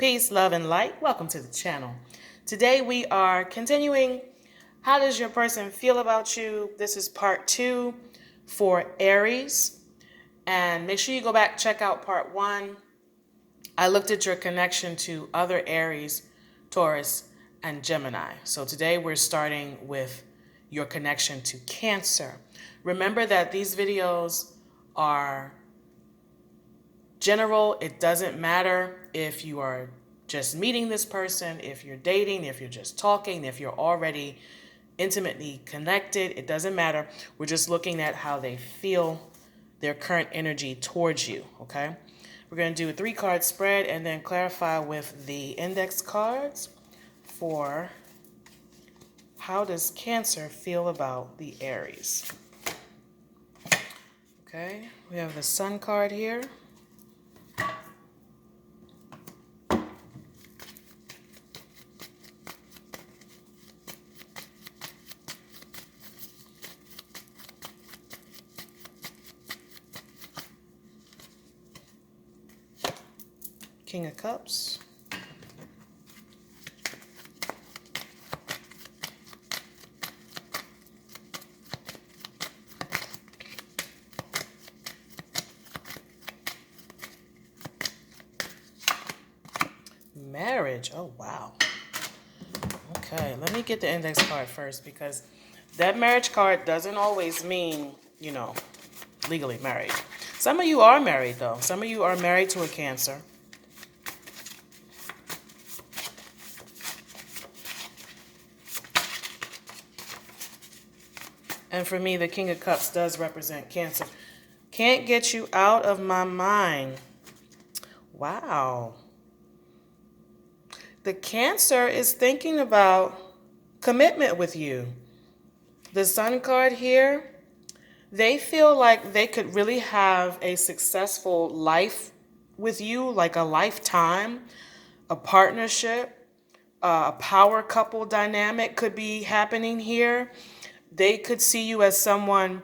Peace, love, and light. Welcome to the channel. Today we are continuing. How does your person feel about you? This is part 2 for Aries. And make sure you go back, check out part 1. I looked at your connection to other Aries, Taurus, and Gemini. So today we're starting with your connection to Cancer. Remember that these videos are general. It doesn't matter if you are just meeting this person, if you're dating, if you're just talking, if you're already intimately connected. It doesn't matter. We're just looking at how they feel, their current energy towards you, okay? We're going to do a 3-card spread and then clarify with the index cards for how does Cancer feel about the Aries. Okay, we have the Sun card here. King of Cups. Marriage. Oh, wow. Okay, let me get the index card first because that marriage card doesn't always mean, legally married. Some of you are married, though. Some of you are married to a Cancer. And for me, the King of Cups does represent Cancer. Can't get you out of my mind. Wow. The Cancer is thinking about commitment with you. The Sun card here, they feel like they could really have a successful life with you, like a lifetime, a partnership, a power couple dynamic could be happening here. They could see you as someone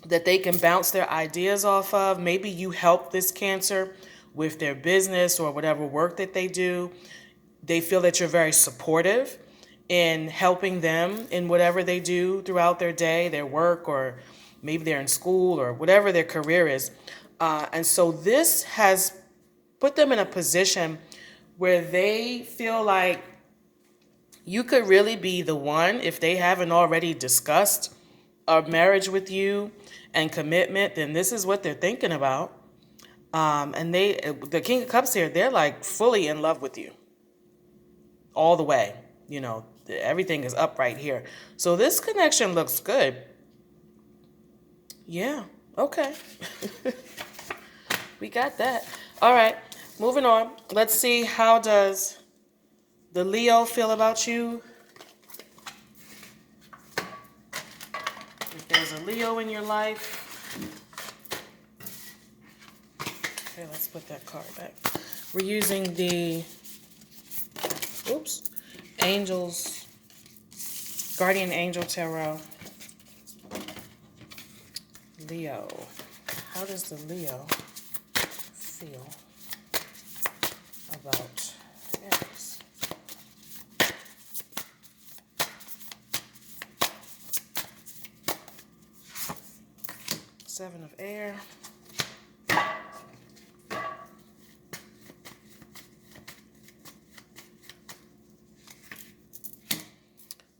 that they can bounce their ideas off of. Maybe you help this Cancer with their business or whatever work that they do. They feel that you're very supportive in helping them in whatever they do throughout their day, their work, or maybe they're in school or whatever their career is. And so this has put them in a position where they feel like you could really be the one if they haven't already discussed a marriage with you and commitment, then this is what they're thinking about. And the King of Cups here, they're like fully in love with you all the way. Everything is up right here. So this connection looks good. Yeah, okay. We got that. All right, moving on. Let's see, how does the Leo feel about you? If there's a Leo in your life. Okay, let's put that card back. We're using the, Angels, Guardian Angel Tarot. Leo. How does the Leo feel about Aries? Seven of Air.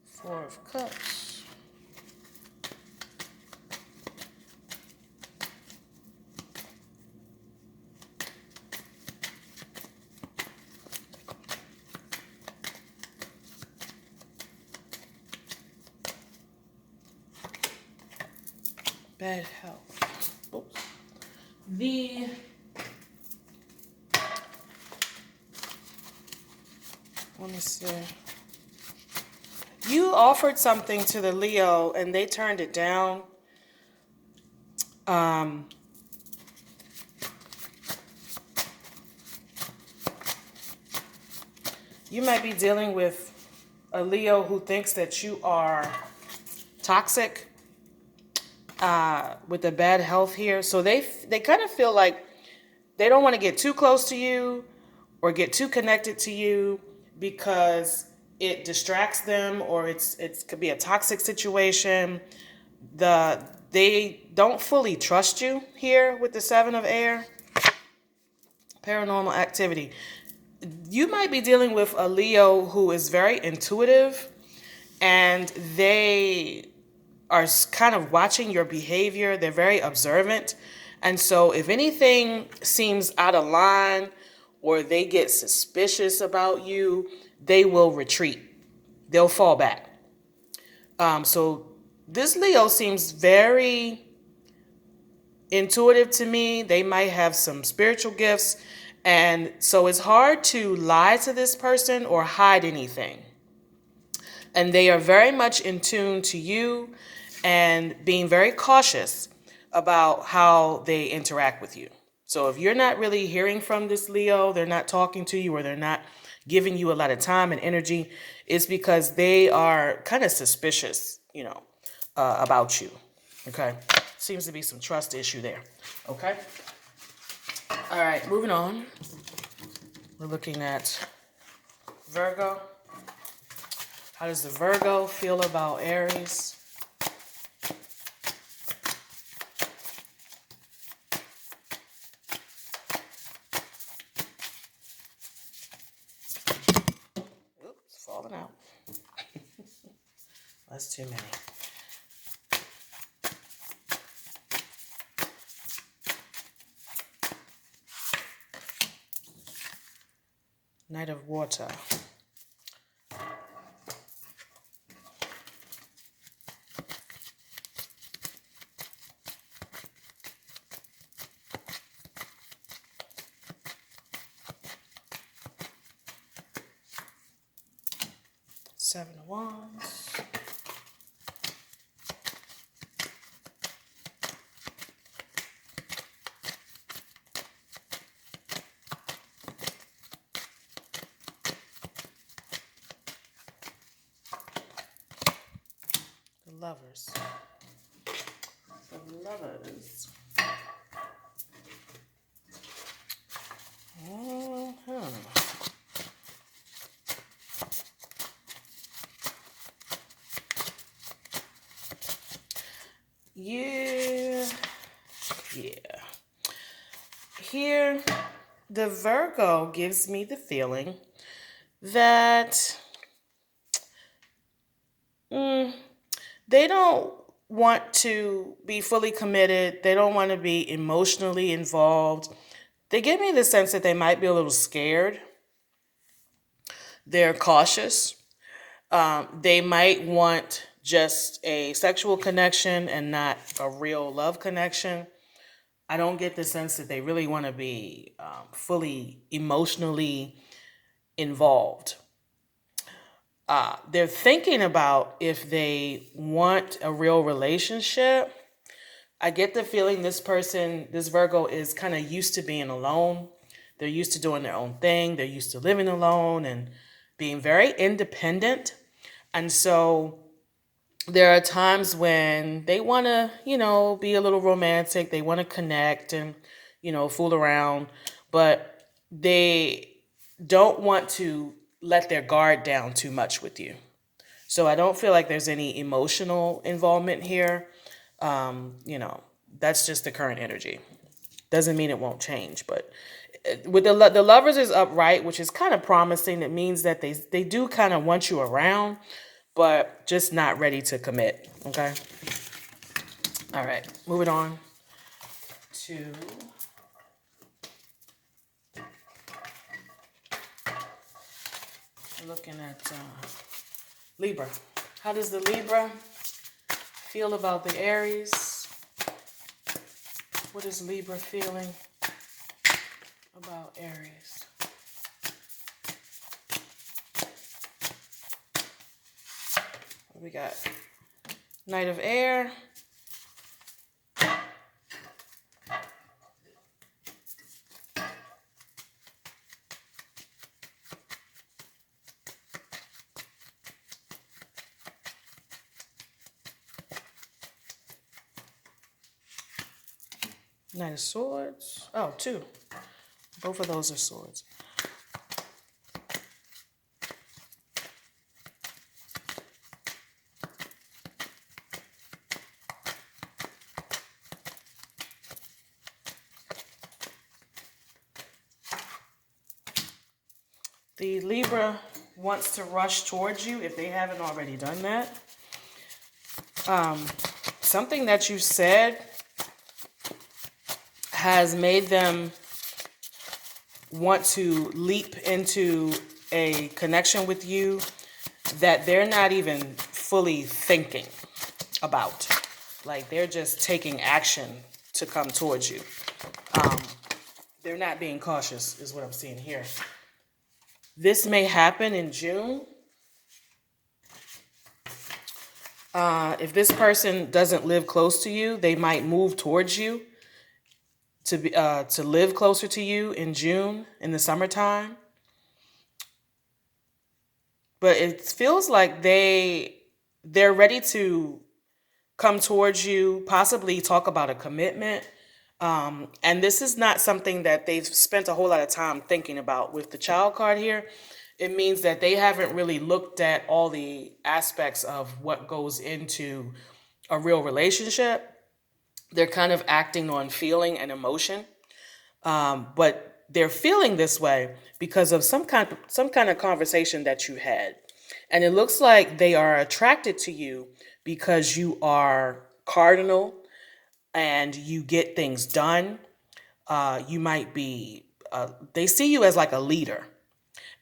Four of Cups. Bad health. Oops. Let me see. You offered something to the Leo and they turned it down. You might be dealing with a Leo who thinks that you are toxic, with the bad health here. So they kind of feel like they don't want to get too close to you, or get too connected to you because it distracts them, or it could be a toxic situation. They don't fully trust you here with the Seven of Air. Paranormal activity. You might be dealing with a Leo who is very intuitive, and they are kind of watching your behavior. They're very observant. And so if anything seems out of line or they get suspicious about you, they will retreat. They'll fall back. So this Leo seems very intuitive to me. They might have some spiritual gifts. And so it's hard to lie to this person or hide anything. And they are very much in tune to you and being very cautious about how they interact with you. So if you're not really hearing from this Leo, they're not talking to you, or they're not giving you a lot of time and energy, it's because they are kind of suspicious, about you. Okay. Seems to be some trust issue there. Okay. All right, moving on. We're looking at Virgo. How does the Virgo feel about Aries? Oops, falling out. That's too many. Knight of Water. Seven of Wands. The Lovers. The Lovers. Yeah. Here, the Virgo gives me the feeling that they don't want to be fully committed. They don't want to be emotionally involved. They give me the sense that they might be a little scared. They're cautious. They might want just a sexual connection and not a real love connection. I don't get the sense that they really want to be fully emotionally involved. They're thinking about if they want a real relationship. I get the feeling this Virgo, is kind of used to being alone. They're used to doing their own thing. They're used to living alone and being very independent. And so there are times when they want to, be a little romantic. They want to connect and, fool around. But they don't want to let their guard down too much with you. So I don't feel like there's any emotional involvement here. That's just the current energy. Doesn't mean it won't change, but with the Lovers is upright, which is kind of promising. It means that they do kind of want you around, but just not ready to commit. Okay. All right. Moving on to looking at Libra. How does the Libra feel about the Aries? What is Libra feeling about Aries? We got Knight of Air. Knight of Swords. Oh, two. Both of those are swords. The Libra wants to rush towards you if they haven't already done that. Something that you said has made them want to leap into a connection with you that they're not even fully thinking about. Like they're just taking action to come towards you. They're not being cautious, is what I'm seeing here. This may happen in June. If this person doesn't live close to you, they might move towards you to live closer to you in June, in the summertime. But it feels like they're ready to come towards you, possibly talk about a commitment. And this is not something that they've spent a whole lot of time thinking about. With the Child card here, it means that they haven't really looked at all the aspects of what goes into a real relationship. They're kind of acting on feeling and emotion. But they're feeling this way because of some kind of conversation that you had. And it looks like they are attracted to you because you are cardinal and you get things done. You might be, they see you as like a leader,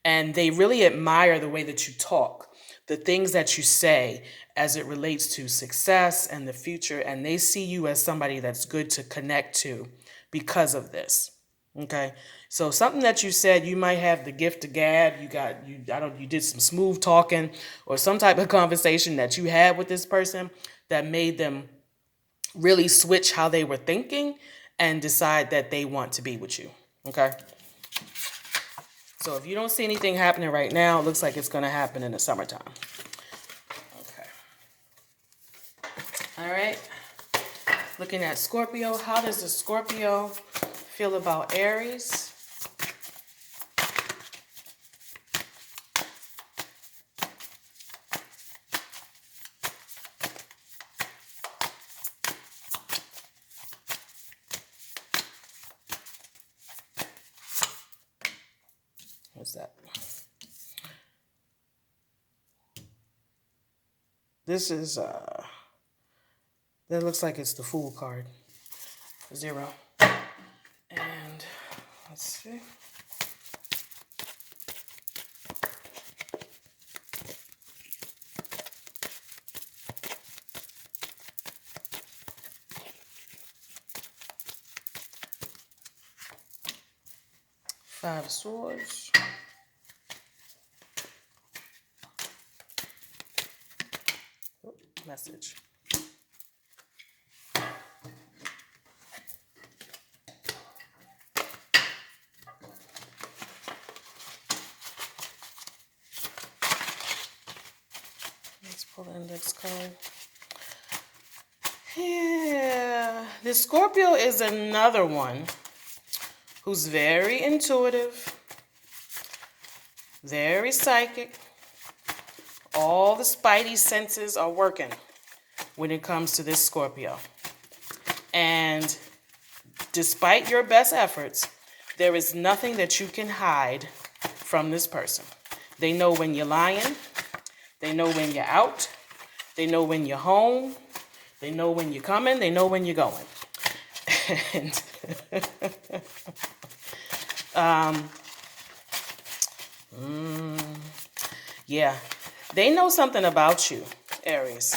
and they really admire the way that you talk, the things that you say as it relates to success and the future. And they see you as somebody that's good to connect to because of this. Okay. So something that you said, you might have the gift of gab. You did some smooth talking or some type of conversation that you had with this person that made them really switch how they were thinking and decide that they want to be with you. Okay. So if you don't see anything happening right now, it looks like it's going to happen in the summertime. Okay. All right. Looking at Scorpio, how does the Scorpio feel about Aries? What's that? This is, that looks like it's the Fool card. 0. And let's see. Five of Swords. Message. Let's pull the index card. Yeah, the Scorpio is another one who's very intuitive, very psychic. All the spidey senses are working when it comes to this Scorpio. And despite your best efforts, there is nothing that you can hide from this person. They know when you're lying. They know when you're out. They know when you're home. They know when you're coming. They know when you're going. And yeah, they know something about you, Aries.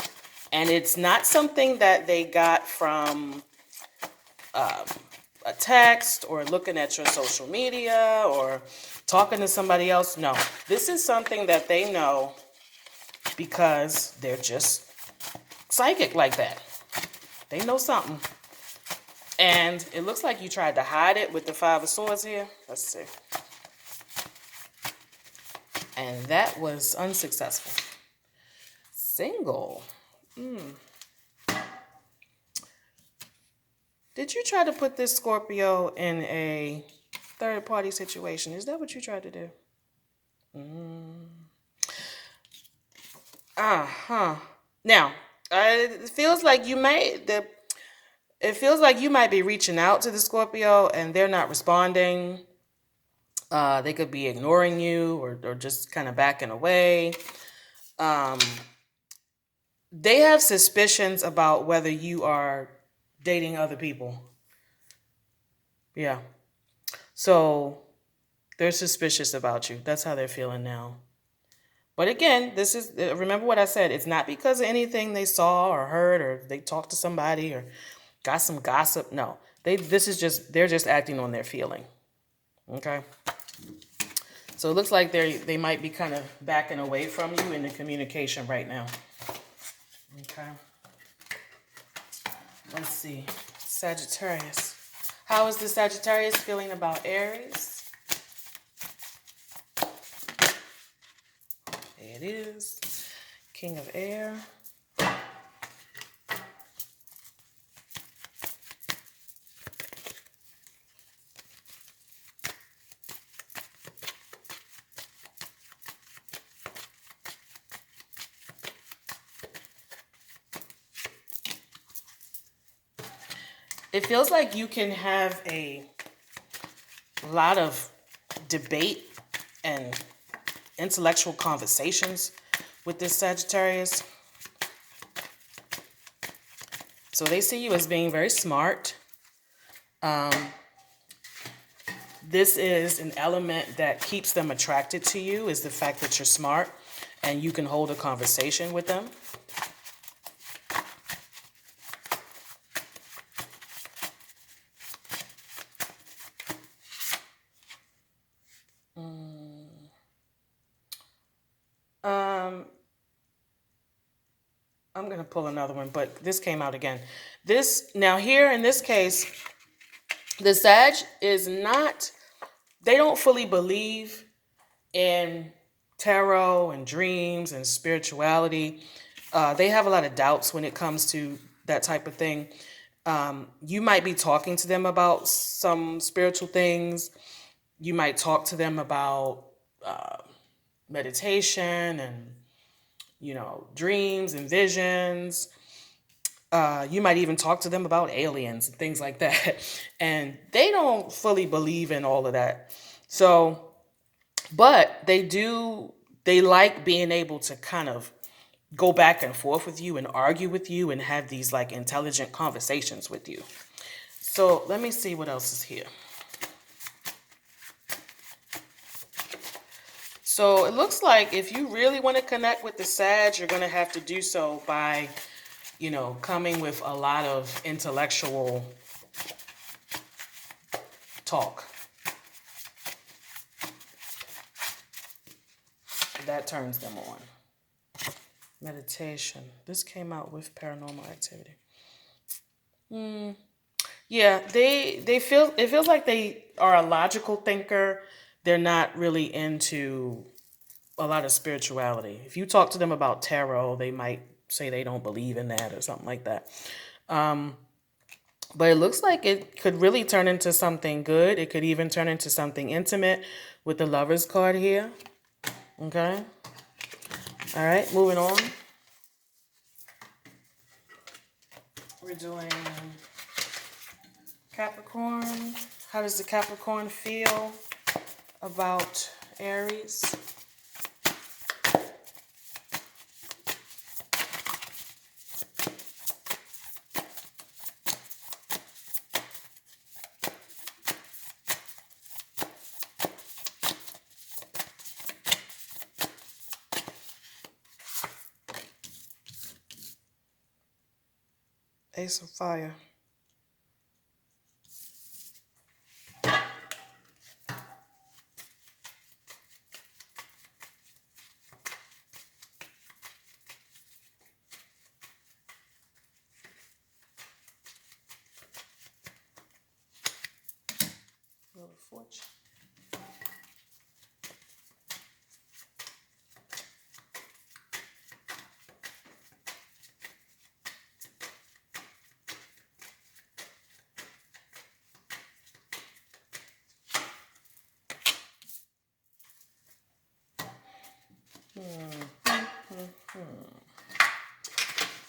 And it's not something that they got from a text or looking at your social media or talking to somebody else. No, this is something that they know because they're just psychic like that. They know something. And it looks like you tried to hide it with the Five of Swords here. Let's see. And that was unsuccessful. Single. Did you try to put this Scorpio in a third-party situation? Is that what you tried to do? Now, it feels like you might be reaching out to the Scorpio and they're not responding. They could be ignoring you or just kind of backing away. They have suspicions about whether you are dating other people. Yeah. So they're suspicious about you. That's how they're feeling now. But again, this is, remember what I said. It's not because of anything they saw or heard or they talked to somebody or got some gossip. No, they're just acting on their feeling. Okay. So it looks like they might be kind of backing away from you in the communication right now. Okay. Let's see. Sagittarius. How is the Sagittarius feeling about Aries? There it is. King of Air. It feels like you can have a lot of debate and intellectual conversations with this Sagittarius. So they see you as being very smart. This is an element that keeps them attracted to you, is the fact that you're smart and you can hold a conversation with them. I'm going to pull another one, but this came out again. Now here in this case, the Sag is not, they don't fully believe in tarot and dreams and spirituality. They have a lot of doubts when it comes to that type of thing. You might be talking to them about some spiritual things. You might talk to them about meditation and, dreams and visions. You might even talk to them about aliens and things like that. And they don't fully believe in all of that. So, but they like being able to kind of go back and forth with you and argue with you and have these like intelligent conversations with you. So let me see what else is here. So it looks like if you really want to connect with the Sag, you're going to have to do so by, coming with a lot of intellectual talk. That turns them on. Meditation. This came out with paranormal activity. Yeah, it feels like they are a logical thinker. They're not really into a lot of spirituality. If you talk to them about tarot, they might say they don't believe in that or something like that. But it looks like it could really turn into something good. It could even turn into something intimate with the Lovers card here. Okay. All right, moving on. We're doing Capricorn. How does the Capricorn feel about Aries? Ace of Fire. Wheel of Fortune.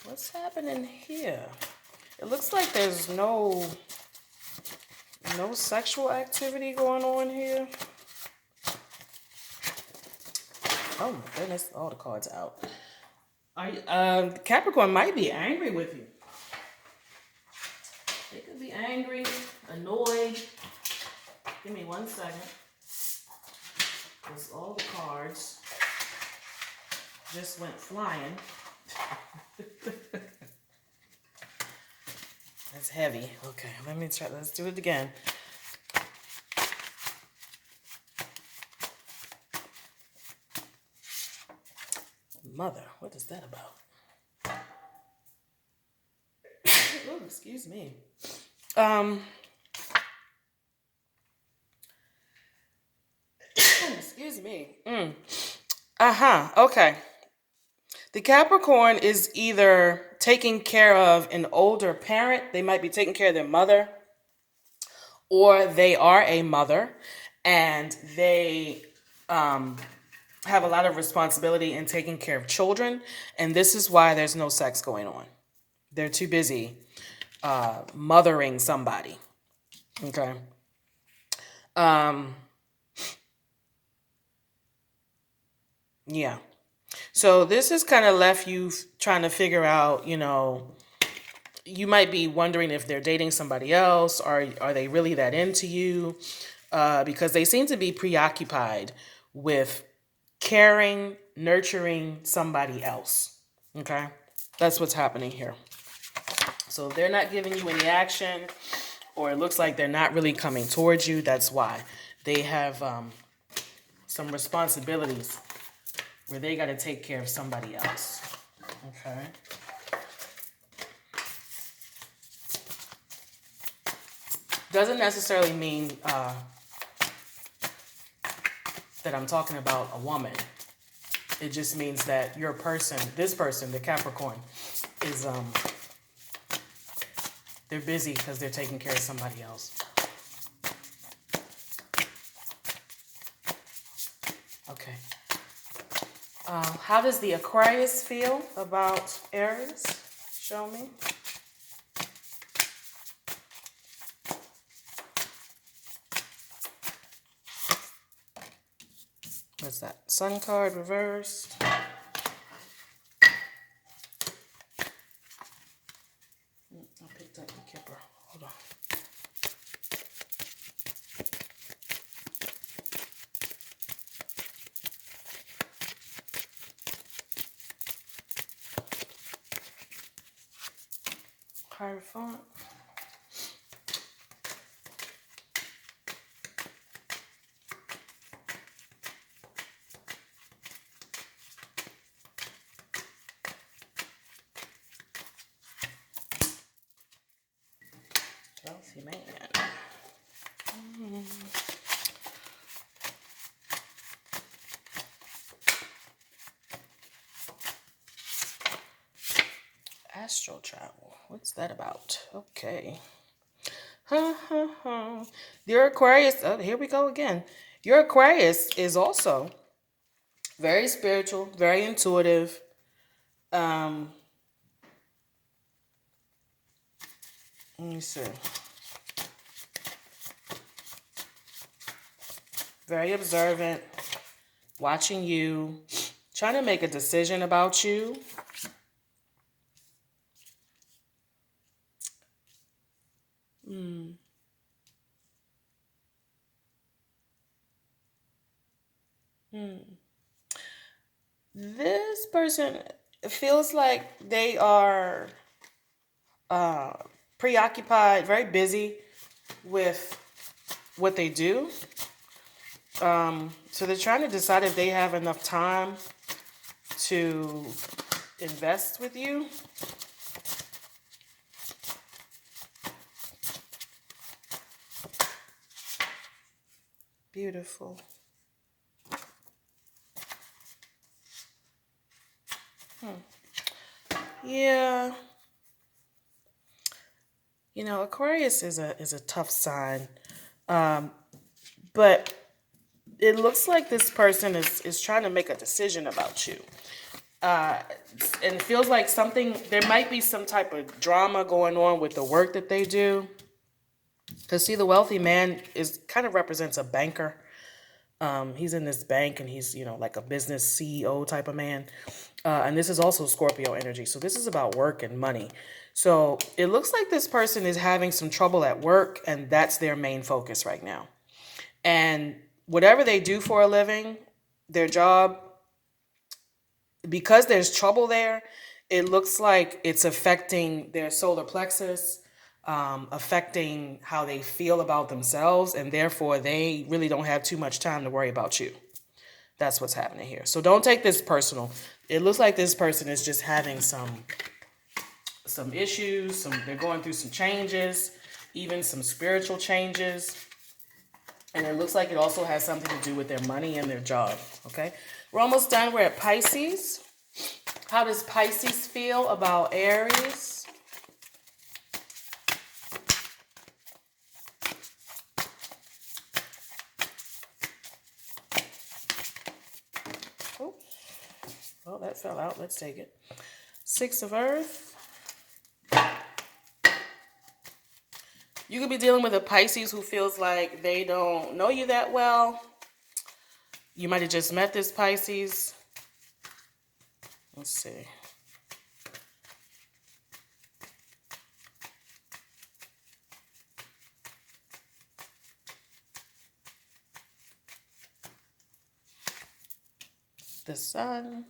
What's happening here? It looks like there's no sexual activity going on here. Oh my goodness, all the cards out. Capricorn might be angry with you. They could be angry, annoyed. Give me 1 second. Because all the cards just went flying. That's heavy. Okay, let me try. Let's do it again. Mother, what is that about? Oh, excuse me. Excuse me. Okay. The Capricorn is either taking care of an older parent, they might be taking care of their mother, or they are a mother and they have a lot of responsibility in taking care of children. And this is why there's no sex going on. They're too busy mothering somebody. Okay. Yeah. So this has kind of left you trying to figure out, you might be wondering if they're dating somebody else, or are they really that into you? Because they seem to be preoccupied with caring, nurturing somebody else. Okay? That's what's happening here. So if they're not giving you any action, or it looks like they're not really coming towards you, that's why. They have some responsibilities where they got to take care of somebody else. Okay? Doesn't necessarily mean that I'm talking about a woman. It just means that your person, this person, the Capricorn, is they're busy because they're taking care of somebody else. Okay. How does the Aquarius feel about Aries? Show me. What's that? Sun card reversed. I picked up the Kipper. Hold on. Hierophant. Wealthy man. Astral travel. What's that about? Okay. Your Aquarius, oh, here we go again. Your Aquarius is also very spiritual, very intuitive. Let me see. Very observant, watching you, trying to make a decision about you. This person feels like they are preoccupied, very busy with what they do. So they're trying to decide if they have enough time to invest with you. Beautiful. Yeah. Aquarius is a tough sign. But it looks like this person is trying to make a decision about you. And it feels like there might be some type of drama going on with the work that they do. Because see, the wealthy man kind of represents a banker. He's in this bank and he's, like a business CEO type of man. And this is also Scorpio energy. So this is about work and money. So it looks like this person is having some trouble at work, and that's their main focus right now. And whatever they do for a living, their job, because there's trouble there, it looks like it's affecting their solar plexus, affecting how they feel about themselves, and therefore they really don't have too much time to worry about you. That's what's happening here. So don't take this personal. It looks like this person is just having some issues, they're going through some changes, even some spiritual changes. And it looks like it also has something to do with their money and their job. Okay, we're almost done. We're at Pisces. How does Pisces feel about Aries? Oh, well, that fell out. Let's take it. Six of Earth. You could be dealing with a Pisces who feels like they don't know you that well. You might have just met this Pisces. Let's see. The Sun.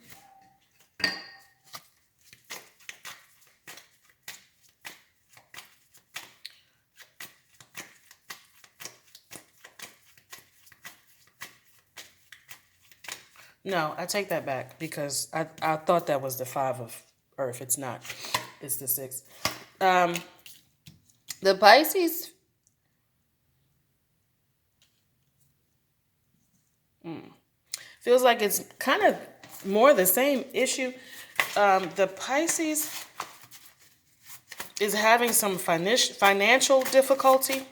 No, I take that back because I thought that was the Five of Earth. It's not. It's the Six. The Pisces. Feels like it's kind of more the same issue. The Pisces is having some financial difficulty.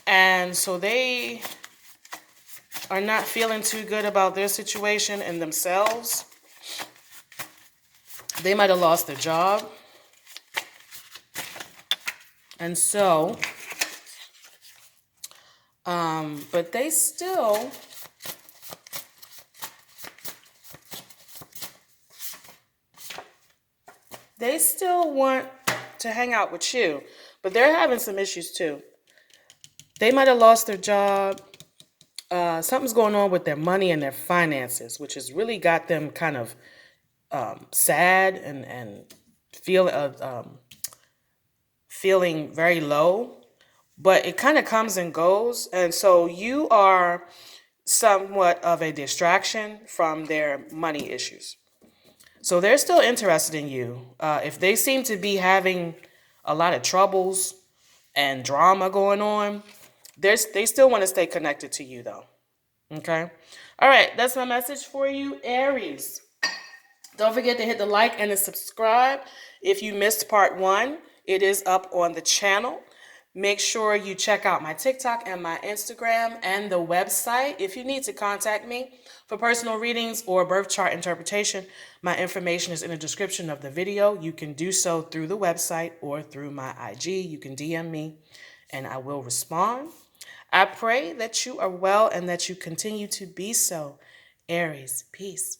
And so they are not feeling too good about their situation and themselves. They might have lost their job. And so, but they still want to hang out with you, but they're having some issues too. They might have lost their job. Something's going on with their money and their finances, which has really got them kind of sad and feeling very low. But it kind of comes and goes, and so you are somewhat of a distraction from their money issues. So they're still interested in you. If they seem to be having a lot of troubles and drama going on, they still want to stay connected to you, though. Okay? All right, that's my message for you, Aries. Don't forget to hit the like and the subscribe. If you missed part 1, it is up on the channel. Make sure you check out my TikTok and my Instagram and the website. If you need to contact me for personal readings or birth chart interpretation, my information is in the description of the video. You can do so through the website or through my IG. You can DM me and I will respond. I pray that you are well and that you continue to be so. Aries, peace.